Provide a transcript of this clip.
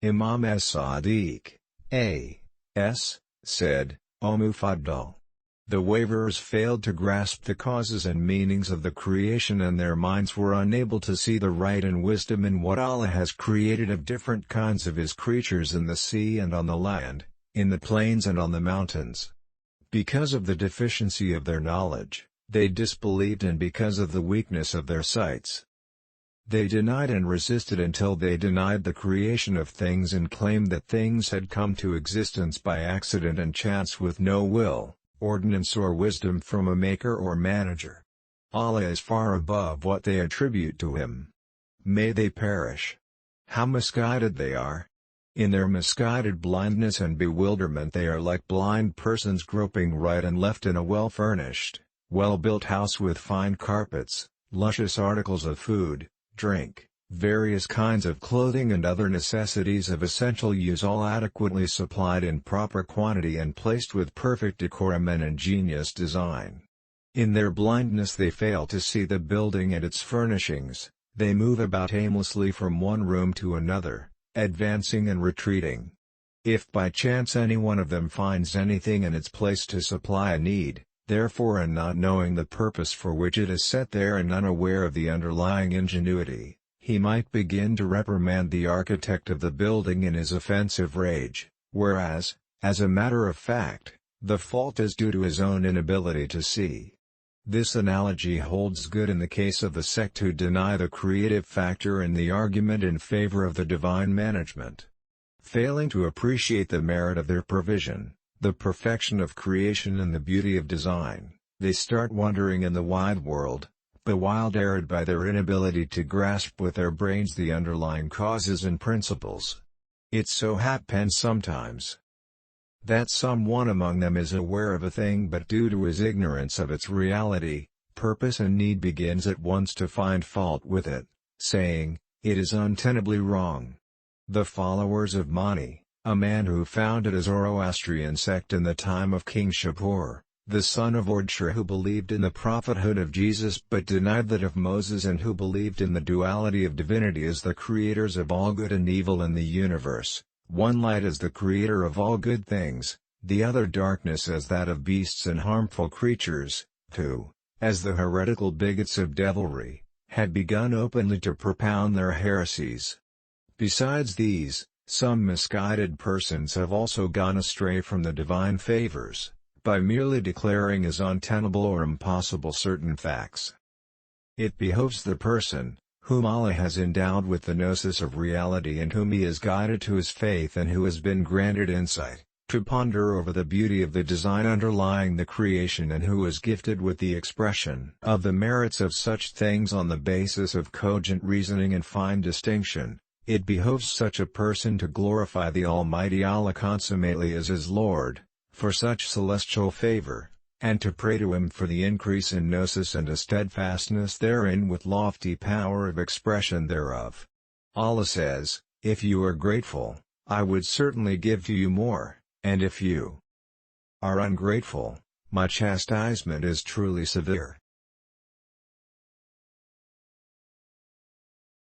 Imam Sadiq, A.S., said, O Mufadhdhal. The waverers failed to grasp the causes and meanings of the creation, and their minds were unable to see the right and wisdom in what Allah has created of different kinds of His creatures in the sea and on the land, in the plains and on the mountains. Because of the deficiency of their knowledge, they disbelieved, and because of the weakness of their sights, they denied and resisted until they denied the creation of things and claimed that things had come to existence by accident and chance with no will, ordinance or wisdom from a maker or manager. Allah is far above what they attribute to Him. May they perish. How misguided they are! In their misguided blindness and bewilderment they are like blind persons groping right and left in a well-furnished, well-built house with fine carpets, luscious articles of food, drink, various kinds of clothing and other necessities of essential use, all adequately supplied in proper quantity and placed with perfect decorum and ingenious design. In their blindness they fail to see the building and its furnishings, they move about aimlessly from one room to another, advancing and retreating. If by chance any one of them finds anything in its place to supply a need, therefore, and not knowing the purpose for which it is set there and unaware of the underlying ingenuity, he might begin to reprimand the architect of the building in his offensive rage, whereas, as a matter of fact, the fault is due to his own inability to see. This analogy holds good in the case of the sect who deny the creative factor in the argument in favor of the divine management. Failing to appreciate the merit of their provision, the perfection of creation and the beauty of design, they start wandering in the wide world, bewild, ered by their inability to grasp with their brains the underlying causes and principles. It so happens sometimes that someone among them is aware of a thing, but due to his ignorance of its reality, purpose and need begins at once to find fault with it, saying, it is untenably wrong. The followers of Mani, a man who founded a Zoroastrian sect in the time of King Shapur, the son of Ordshur, who believed in the prophethood of Jesus but denied that of Moses, and who believed in the duality of divinity as the creators of all good and evil in the universe, one light as the creator of all good things, the other darkness as that of beasts and harmful creatures, who, as the heretical bigots of devilry, had begun openly to propound their heresies. Besides these, some misguided persons have also gone astray from the divine favors, by merely declaring as untenable or impossible certain facts. It behoves the person, whom Allah has endowed with the gnosis of reality and whom He has guided to His faith and who has been granted insight, to ponder over the beauty of the design underlying the creation, and who is gifted with the expression of the merits of such things on the basis of cogent reasoning and fine distinction. It behoves such a person to glorify the Almighty Allah consummately as His Lord, for such celestial favor, and to pray to Him for the increase in gnosis and a steadfastness therein with lofty power of expression thereof. Allah says, if you are grateful, I would certainly give to you more, and if you are ungrateful, my chastisement is truly severe.